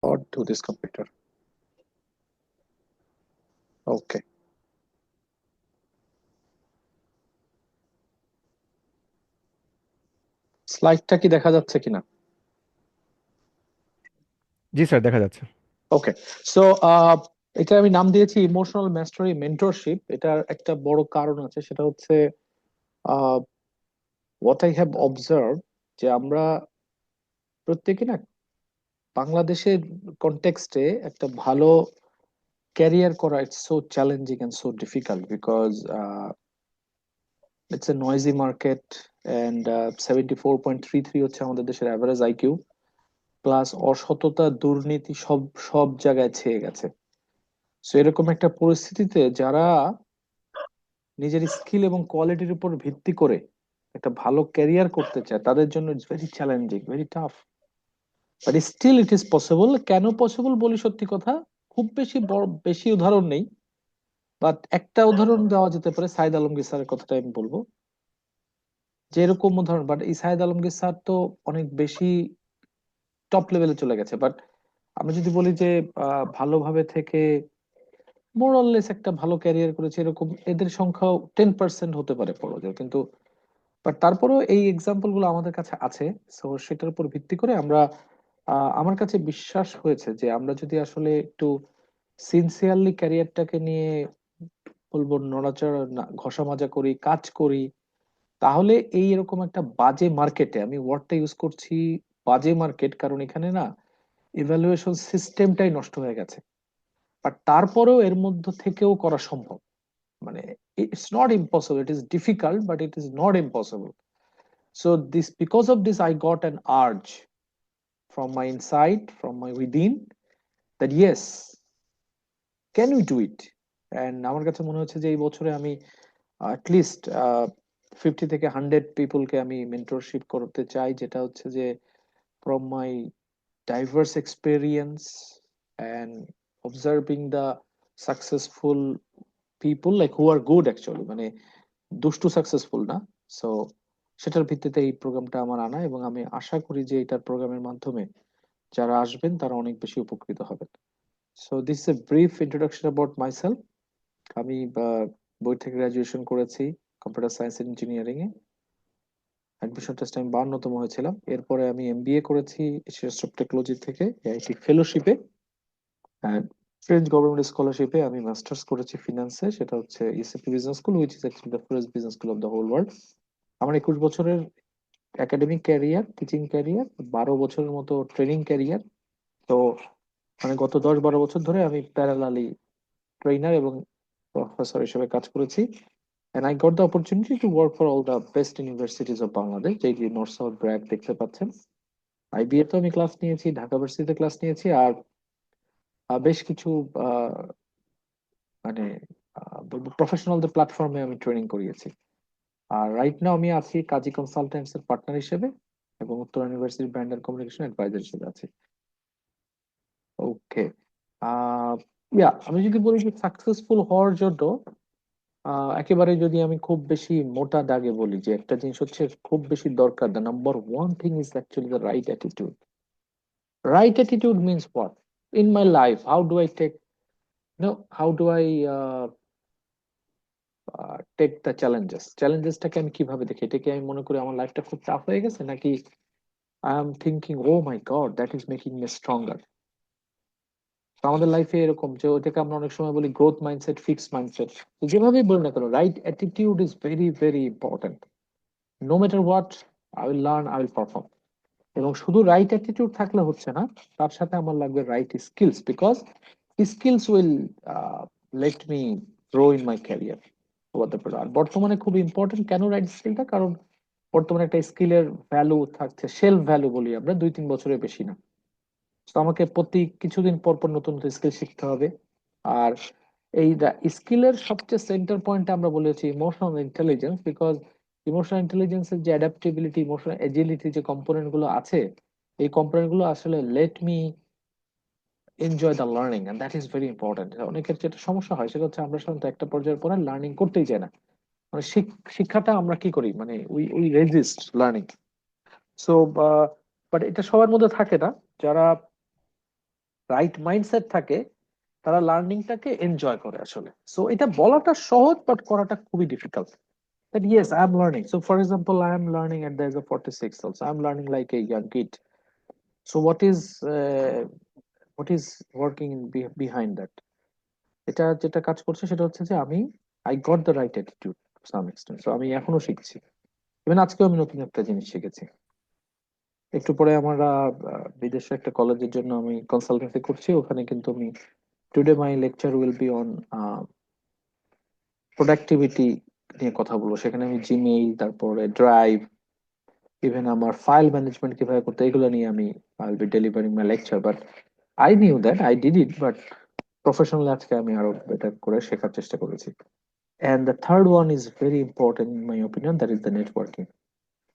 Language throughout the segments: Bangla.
Or to this computer. Okay. স্লাইডটা কি দেখা যাচ্ছে কিনা? জি স্যার, দেখা যাচ্ছে। ওকে। সো এটা আমি নাম দিয়েছি ইমোশনাল ম্যাস্টারি মেন্টরশিপ। এটার একটা বড় কারণ আছে, সেটা হচ্ছে হোয়াট আই হ্যাভ অবজার্ভ, যে আমরা প্রত্যেকে না বাংলাদেশের কনটেক্সটে একটা ভালো ক্যারিয়ার করা it's so challenging and so difficult because it's a noisy market and 74.33 হচ্ছে আমাদের দেশের অ্যাভারেজ আইকিউ, প্লাস অসততা দুর্নীতি সব সব জায়গায় ছেয়ে গেছে। সো এরকম একটা পরিস্থিতিতে যারা নিজের স্কিল এবং কোয়ালিটির উপর ভিত্তি করে একটা ভালো ক্যারিয়ার করতে চায় তাদের জন্য it's very challenging, very tough, but still it is possible. কেন পসিবল বলি, সত্যি কথা, খুব বেশি বড় বেশি উদাহরণ নেই, বাট একটা উদাহরণ দেওয়া যেতে পারে। সাইদ আলমগীর স্যারের কথাটা আমি বলবো, যে এরকম উদাহরণ। বাট এই সাইদ আলমগীর স্যার তো অনেক বেশি টপ লেভেলে চলে গেছে। বাট আমি যদি বলি যে ভালোভাবে থেকে মোরাললেস একটা ভালো ক্যারিয়ার করেছে, এরকম এদের সংখ্যাও 10% হতে পারে পড়ো, কিন্তু বাট তারপরেও এই এক্সাম্পল গুলো আমাদের কাছে আছে। সো সেটার উপর ভিত্তি করে আমরা আমার কাছে বিশ্বাস হয়েছে যে আমরা যদি আসলে একটু সিনসিয়ারলি ক্যারিয়ারটাকে নিয়ে বলবো নড়াচড়া ঘষা মাজা করি, কাজ করি, তাহলে এই এরকম একটা বাজে মার্কেটে, আমি ওয়ার্ডটা ইউজ করছি বাজে মার্কেট, কারণ এখানে না ইভ্যালুয়েশন সিস্টেমটাই নষ্ট হয়ে গেছে। বাট তারপরেও এর মধ্যে থেকেও করা সম্ভব। মানে it's not impossible, it is difficult but it is not impossible. So this, because of this, I got an urge from my inside, from my within, that yes, can we do it? And আমার কাছে মনে হচ্ছে যে এই বছরে আমি অ্যাটলিস্ট 50 থেকে 100 পিপলকে আমি মেন্টরশিপ করতে চাই, যেটা হচ্ছে যে from my diverse experience and observing the successful people like who are good actually, মানে দুষ্টু সাকসেসফুল না। সো সেটার ভিত্তিতে এই প্রোগ্রামটা আমার আনা, এবং আমি আশা করি যে এটার প্রোগ্রামের মাধ্যমে যারা আসবেন তারা অনেক বেশি উপকৃত হবেন। So this is a brief introduction about myself. আমি বই থেকে গ্রাজুয়েশন করেছি কম্পিউটার সায়েন্স ইঞ্জিনিয়ারিং এ। অ্যাডমিশন টেস্ট আমি 52তম হয়েছিলাম। এরপরে আমি এমবিএ করেছি এশিয়া অফ টেকনোলজি থেকে এআইটি ফেলোশিপে, অ্যান্ড ফ্রেঞ্চ গভর্নমেন্ট স্কলারশিপে আমি মাস্টার্স করেছি ফিনান্সে, সেটা হচ্ছে ECP business school, which is actually the first business school of the whole world. আমার 21 বছরের একাডেমিক ক্যারিয়ার, টিচিং ক্যারিয়ার, 12 বছরের মতো ট্রেনিং ক্যারিয়ার। তো মানে গত 10-12 বছর ধরে আমি প্যারালালি ট্রেনার এবং প্রফেসর হিসেবে কাজ করেছি। And I got the opportunity to work for all the best universities of Bangladesh, যেই নর্থ সাউথ ব্র্যাক দেখতে পাচ্ছেন। আইবিএ তো আমি ক্লাস নিয়েছি, ঢাকা ভার্সিটিতে ক্লাস নিয়েছি, আর বেশ কিছু আহ, মানে বলবো প্রফেশনালদের প্ল্যাটফর্মে আমি ট্রেনিং করিয়েছি। আর রাইট নাও আমি আছি কাজী কনসালটেন্টস এর পার্টনার হিসেবে এবং উত্তরা ইউনিভার্সিটির ব্র্যান্ড এন্ড কমিউনিকেশন অ্যাডভাইজার হিসেবে আছি। ওকে। আহ আমি যদি বলি যে সাকসেসফুল হওয়ার জন্য একেবারে যদি আমি খুব বেশি মোটা দাগে বলি যে একটা জিনিস হচ্ছে খুব বেশি দরকার, the number one thing is actually the right attitude. Right attitude means what in my life, how do I take, how do I take the চ্যালেঞ্জেসটাকে আমি কিভাবে দেখি, এটাকে আমি মনে করি আমার লাইফটা খুব টাফ হয়ে গেছে, নাকি I am thinking oh my god that is making me stronger. আমাদের লাইফে এরকম যে ওটাকে আমরা অনেক সময় বলি গ্রোথ মাইন্ডসেট, ফিক্স মাইন্ডসেট। যেভাবেই বলি না কেন, right attitude is very very important. No matter what, I will learn, I will perform. এবং শুধু রাইট অ্যাটিটিউড থাকলে হচ্ছে না, তার সাথে আমার লাগবে right skills, because skills will let me grow in my career over the. আর বর্তমানে খুব ইম্পর্টেন্ট কেন রাইট স্কিলটা, কারণ বর্তমানে একটা স্কিলের ভ্যালু থাকছে, সেলফ ভ্যালু বলি আমরা, 2-3 বছরের বেশি না। তো আমাকে প্রতি কিছুদিন পর পর নতুন নতুন স্কিল শিখতে হবে। আর এই স্কিলের সবচেয়ে সেন্টার পয়েন্ট আমরা বলেছি ইমোশনাল ইন্টেলিজেন্স, বিকজ ইমোশনাল ইন্টেলিজেন্সের যে অ্যাডাপ্টেবিলিটি, ইমোশনাল এজিলিটি যে কম্পোনেন্ট গুলো আছে, এই কম্পোনেন্ট গুলো আসলে let me enjoy the learning, and that is very important. অনেকের যেটা সমস্যা হয় সেটা হচ্ছে আমরা সাধারণত একটা পর্যায়ের পরে লার্নিং করতেই চাই না। মানে শিক্ষাটা আমরা কি করি, মানে we we resist learning. So but এটা সবার মধ্যে থাকে না। যারা রাইট মাইন্ডসেট থাকে, তারা লার্নিংটাকে এনজয় করে আসলে। সো এটা বলাটা সহজ, বাট করাটা খুবই difficult. That yes, I'm learning. So for example, I am learning at the age of 46 also. I'm learning like a young kid. So what is working behind that? এটা যেটা কাজ করছে সেটা হচ্ছে যে আমি I got the right attitude to some extent. So আমি এখনো শিখছি। ইভেন আজকেও আমি নতুন একটা জিনিস শিখেছি। একটু পরে আমরা বিদেশে একটা কলেজের জন্য আমি কনসালটেন্সি করছি, ওখানে কিন্তু আমি today my lecture will be on productivity নিয়ে কথা বলবো। সেখানে আমি জিমেইল, তারপরে ড্রাইভ, ইভেন আমার ফাইল ম্যানেজমেন্ট কিভাবে করতে, এগুলো নিয়ে আমি I will be delivering my lecture. But I knew that, I did it, but professionally আজকে আমি আরো বেটার করে শেখার চেষ্টা করেছি। And the third one is very important in my opinion, that is the networking.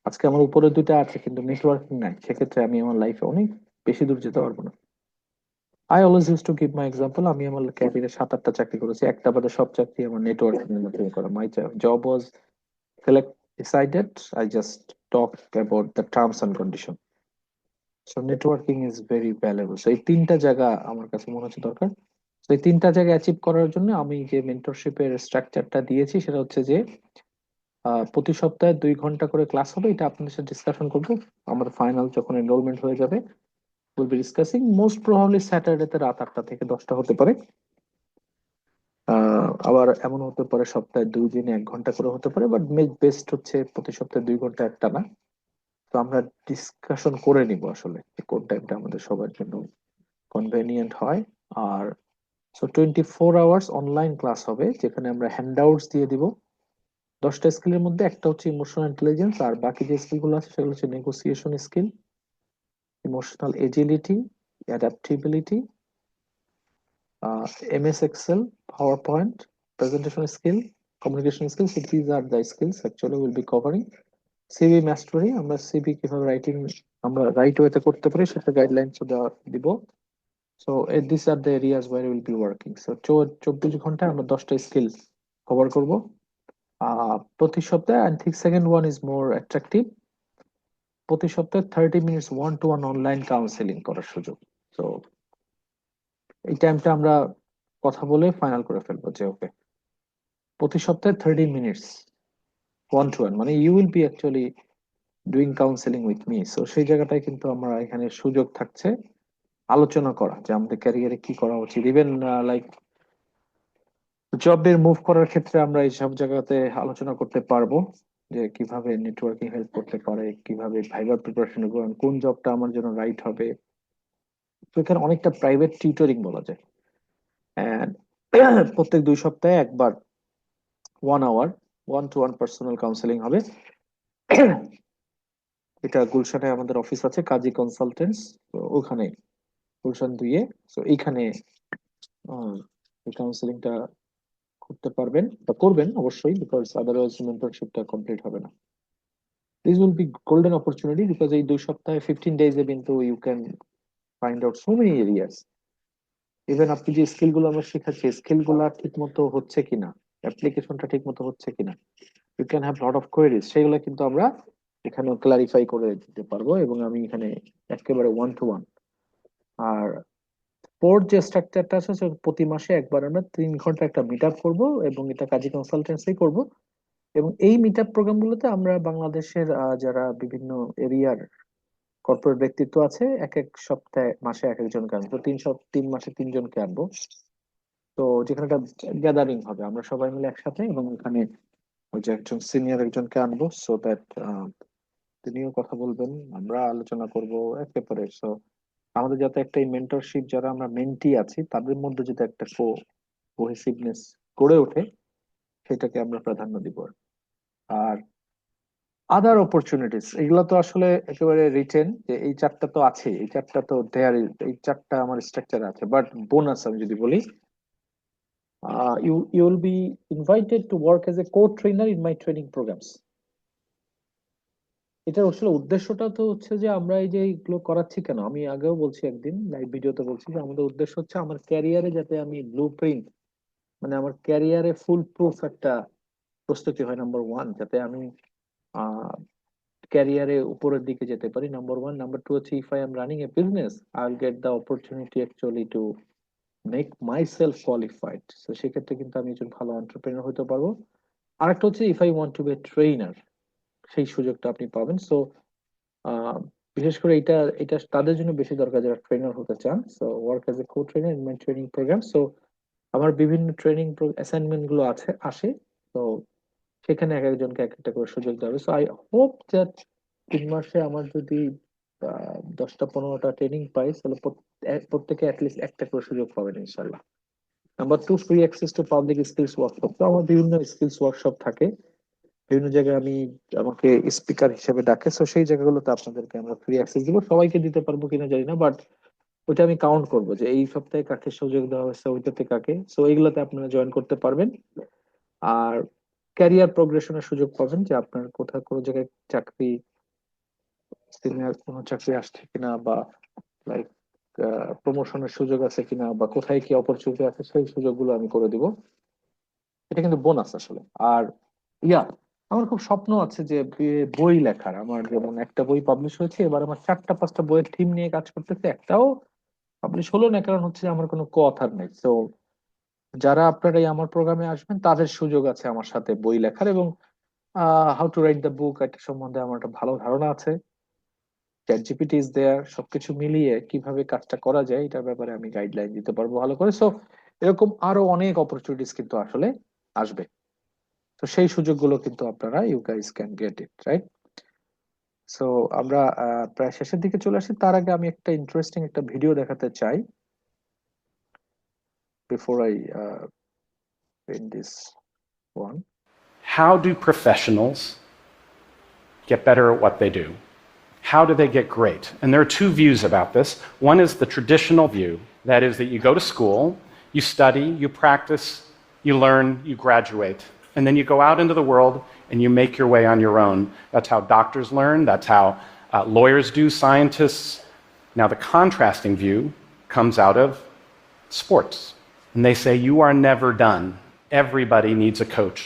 আজকে আমার উপরে দুইটা আছে কিন্তু নেটওয়ার্কিং নাই, সেক্ষেত্রে আমি আমার লাইফে অনেক বেশি দূর যেতে পারবো না। I always use to give my example. আমি আমার ক্যারিয়ারে 7-8টা চাকরি করেছি, একটা বাদে সব চাকরি আমার নেটওয়ার্কিং এর মাধ্যমে করা। My job was select decided, I just talk about the terms and condition. So networking is very valuable. So এই তিনটা জায়গা আমার কাছে মনে হচ্ছে দরকার। তো এই তিনটা জায়গা অ্যাচিভ করার জন্য আমি যে মেন্টরশিপের স্ট্রাকচারটা দিয়েছি সেটা হচ্ছে যে প্রতি সপ্তাহে 2 ঘন্টা করে ক্লাস হবে। এটা আপনাদের সাথে ডিসকাশন করবো আমাদের ফাইনাল যখন এনরোলমেন্ট হয়ে যাবে। Will be discussing most probably স্যাটারডেতে রাত 8টা থেকে 10টা হতে পারে। আবার এমন হতে পারে সপ্তাহে 2 দিনে 1 ঘন্টা করে হতে পারে, বাট বেস্ট হচ্ছে প্রতি সপ্তাহে 2 ঘন্টা একটা না। তো আমরা ডিসকাশন করে নিব আসলে যে কোন টাইমটা আমাদের সবার জন্য কনভেনিয়েন্ট হয়। আর সো 24 আওয়ার্স অনলাইন ক্লাস হবে, যেখানে আমরা হ্যান্ডআউটস দিয়ে দিব। 10টা স্কিলের মধ্যে একটা হচ্ছে ইমোশনাল ইন্টেলিজেন্স, আর বাকি যে স্কিলগুলো আছে সেগুলো হচ্ছে negotiation skill, emotional agility, adaptability, MS Excel, PowerPoint, presentation skill, communication skill. So these are the skills actually will be covering. CV mastery, আমরা সিভি কিভাবে রাইটিং আমরা রাইট ওয়েতে করতে পারি সেটা গাইডলাইনস দেওয়া দিব। So this are the areas where will be working. So 24 ঘন্টায় আমরা 10টা স্কিল কভার করব প্রতি সপ্তাহে। অ্যান্ড ঠিক second one is more attractive, প্রতি সপ্তাহে 30 minutes one to one online counselling করার সুযোগ। তো এই টাইমটা আমরা কথা বলে ফাইনাল করে ফেলবো যে ওকে, প্রতি সপ্তাহে 30 মিনিটস ওয়ান টু ওয়ান, মানে you will be actually doing counselling with me. So সেই জায়গাটায় কিন্তু আমরা এখানে সুযোগ থাকছে আলোচনা করা যে আমাদের ক্যারিয়ারে কি করা উচিত। ইভেন লাইক জবের মুভ করার ক্ষেত্রে আমরা এইসব জায়গাতে আলোচনা করতে পারবো যে কিভাবে নেটওয়ার্কিং হেল্প করতে পারে, কিভাবে ভাইবার প্রিপারেশন করবেন, কোন জবটা আমার জন্য রাইট হবে। তো এখানে অনেকটা প্রাইভেট টিউটরিং বলা যায়। And প্রত্যেক 2 সপ্তাহে একবার 1 hour one to one personal counselling হবে। এটা গুলশানে আমাদের অফিস আছে, কাজী কনসালটেন্টস, তো ওখানে গুলশান 2-এ। তো এইখানে আহ, এই কাউন্সেলিংটা করতে পারবেন বা করবেন অবশ্যই, বিকজ আদারওয়াইজ মেন্টরশিপটা কমপ্লিট হবে না। This will be golden opportunity, because এই 2 সপ্তাহে 15 ডেজে কিন্তু you can find out so many areas. Even আপনি যে স্কিল গুলো আমরা শেখাচ্ছি, স্কিল গুলা ঠিক মতো হচ্ছে কিনা, অ্যাপ্লিকেশনটা ঠিক মতো হচ্ছে কিনা, you can have lot of queries, সেগুলো কিন্তু আমরা এখানে ক্লারিফাই করে দিতে পারবো। এবং আমি এখানে একেবারে one to one. R port যে স্ট্রাকচারটা আছে সেটা প্রতি মাসে একবার আমরা 3 ঘন্টা একটা মিট আপ করবো, এবং এটা কাজী কনসালটেন্সি করব। এবং এই মিট আপ প্রোগ্রাম গুলোতে আমরা বাংলাদেশের যারা বিভিন্ন এরিয়ার কর্পোরেট ব্যক্তিত্ব আছে, এক এক সপ্তাহে মাসে এক একজনকে আনবো। তো 3 মাসে 3জনকে আনবো। তো যেখানে একটা গ্যাদারিং হবে আমরা সবাই মিলে একসাথে, এবং এখানে ওই যে একজন সিনিয়র একজনকে আনবো, সো দ্যাট তিনিও কথা বলবেন, আমরা আলোচনা করব একেবারে। সো আমাদের যাতে একটা মেন্টরশিপ, যারা আমরা মেন্টি আছি তাদের মধ্যে যদি একটা কোহেসিভনেস গড়ে ওঠে, সেটাকে আমরা প্রাধান্য দিব। আর আদার অপরচুনিটিস এগুলো তো আসলে একেবারে রিটেন, যে এই চারটা তো আছে, এই চারটা তো দেয়ার, এই চারটা আমার স্ট্রাকচার আছে। বাট বোনাস আমি যদি বলি, you will be invited to work as a co-trainer in my training programs. এটার আসলে উদ্দেশ্যটা তো হচ্ছে যে আমরা এই যে এইগুলো করাচ্ছি কেন, আমি আগেও বলছি, একদিন লাইভ ভিডিওতে বলছি যে আমাদের উদ্দেশ্য হচ্ছে আমার ক্যারিয়ারে যাতে আমি ব্লু প্রিন্ট, মানে আমার ক্যারিয়ারে ফুল প্রুফ একটা প্রস্তুতি হয়। নাম্বার ওয়ান, যাতে আমি ক্যারিয়ারে উপরের দিকে যেতে পারি, নাম্বার ওয়ান। নাম্বার টু হচ্ছে, if I am running A business, I will get the opportunity actually to make my self qualified. তো সেক্ষেত্রে কিন্তু আমি একজন ভালো এন্টারপ্রেনার হতে পারবো। আরেকটা হচ্ছে, if I want to be a trainer, সেই সুযোগটা আপনি পাবেন। সো বিশেষ করে এটা এটা তাদের জন্য বেশি দরকার যারা ট্রেনার হতে চান। So work as a co trainer in my training program. So আমার বিভিন্ন ট্রেনিং অ্যাসাইনমেন্ট গুলো আসে। তো সেখানে এক একজনকে এক একটা করে সুযোগ দেওয়া হবে। সো আই হোপ দ্যাট 3 মাসে আমার যদি 10টা 15টা ট্রেনিং পাই, তাহলে প্রত্যেকে অ্যাটলিস্ট একটা করে সুযোগ পাবেন ইনশাল্লাহ। Number two, free access to public skills workshop. তো আমার বিভিন্ন স্কিলস ওয়ার্কশপ থাকে বিভিন্ন জায়গায়, আমাকে স্পিকার হিসেবে ডাকে। তো সেই জায়গাগুলোতে আপনাদেরকে আমরা ফ্রি অ্যাক্সেস দিব। সবাইকে দিতে পারবো কিনা জানি না, বাট ওইটা আমি কাউন্ট করবো যে এই সপ্তাহে কাকে সুযোগ দেওয়া হয়েছে, ওইটাতে কাকে। সো এইগুলোতে আপনারা জয়েন করতে পারবেন। আর ক্যারিয়ার প্রোগ্রেশনের সুযোগ পাবেন, যে আপনার কোথাও কোনো জায়গায় চাকরি, সিনিয়র কোনো চাকরি আসছে কিনা, বা লাইক প্রমোশনের সুযোগ আছে কিনা, বা কোথায় কি অপরচুনিটি আছে, সেই সুযোগগুলো আমি করে দিব। এটা কিন্তু বোনাস আসলে। আর ইয়া, আমার খুব স্বপ্ন আছে যে বই লেখার। আমার যেমন একটা বই পাবলিশ হয়েছে, এবার আমার 4টা 5টা বইয়ের থিম নিয়ে কাজ করতেছে, একটাও পাবলিশ হলো না, কারণ হচ্ছে যে আমার কোনো কো অথার নেই। তো যারা আপনারা এই আমার প্রোগ্রামে আসবেন, তাদের সুযোগ আছে আমার সাথে বই লেখার। এবং how to write the book এটা সম্বন্ধে আমার একটা ভালো ধারণা আছে। চ্যাট জিপিটি ইজ দেয়ার, সবকিছু মিলিয়ে কিভাবে কাজটা করা যায় এটার ব্যাপারে আমি গাইডলাইন দিতে পারবো ভালো করে। সো এরকম আরো অনেক অপরচুনিটিস কিন্তু আসলে আসবে। তো সেই সুযোগগুলো কিন্তু আপনারা, you guys can get it, right? So আমরা প্রায় শেষের দিকে চলে আসি। তার আগে আমি একটা ইন্টারেস্টিং একটা ভিডিও দেখাতে চাই before I end this one. How do professionals get better at what they do? How do they get great? And there are two views about this. One is the traditional view, that is, that you go to school, you study, you practice, you learn, you graduate, and then you go out into the world and you make your way on your own. That's how doctors learn, that's how lawyers do, scientists. Now, the contrasting view comes out of sports. And they say, you are never done. Everybody needs a coach.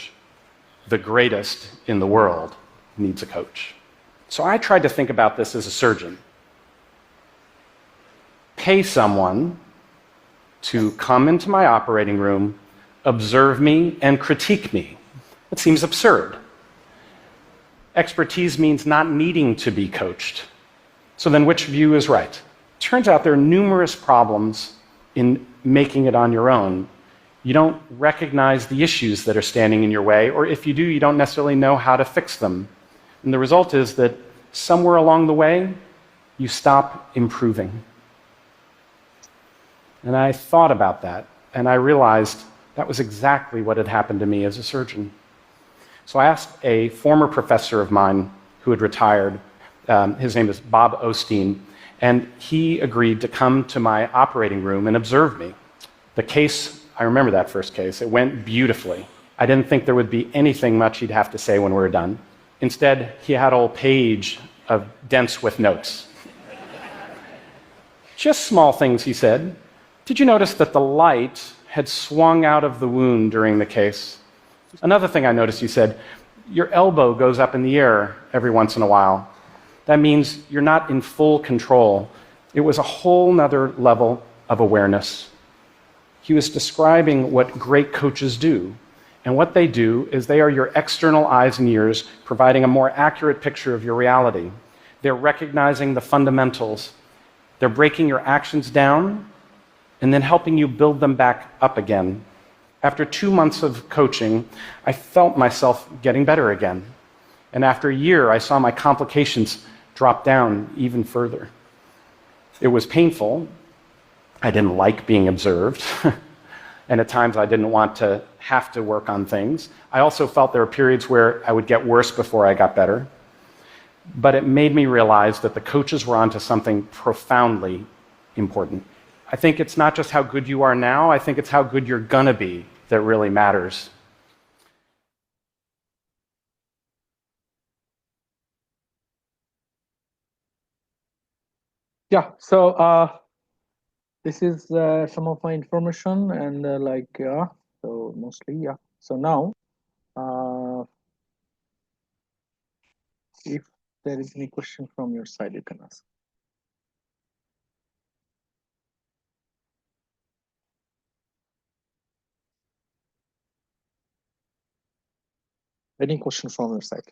The greatest in the world needs a coach. So I tried to think about this as a surgeon. Pay someone to come into my operating room, observe me, and critique me. It seems absurd. Expertise means not needing to be coached. So then which view is right? Turns out there are numerous problems in making it on your own. You don't recognize the issues that are standing in your way, or if you do, you don't necessarily know how to fix them. And the result is that somewhere along the way, you stop improving. And I thought about that, and I realized that was exactly what had happened to me as a surgeon. So I asked a former professor of mine who had retired, his name is Bob Osteen, and he agreed to come to my operating room and observe me. The case, I remember that first case, it went beautifully. I didn't think there would be anything much he'd have to say when we were done. Instead, he had a whole page of dense with notes. Just small things, he said. Did you notice that the light had swung out of the wound during the case? Another thing I noticed, he said, your elbow goes up in the air every once in a while. That means you're not in full control. It was a whole nother level of awareness. He was describing what great coaches do. And what they do is they are your external eyes and ears, providing a more accurate picture of your reality. They're recognizing the fundamentals. They're breaking your actions down and then helping you build them back up again. After 2 months of coaching, I felt myself getting better again. And after a year, I saw my complications drop down even further. It was painful. I didn't like being observed. And at times I didn't want to have to work on things. I also felt there were periods where I would get worse before I got better. But it made me realize that the coaches were onto something profoundly important. I think it's not just how good you are now, I think it's how good you're gonna be that really matters. Yeah, so this is some of my information, and so mostly, yeah. So now, if there is any question from your side, you can ask. Any question from your side?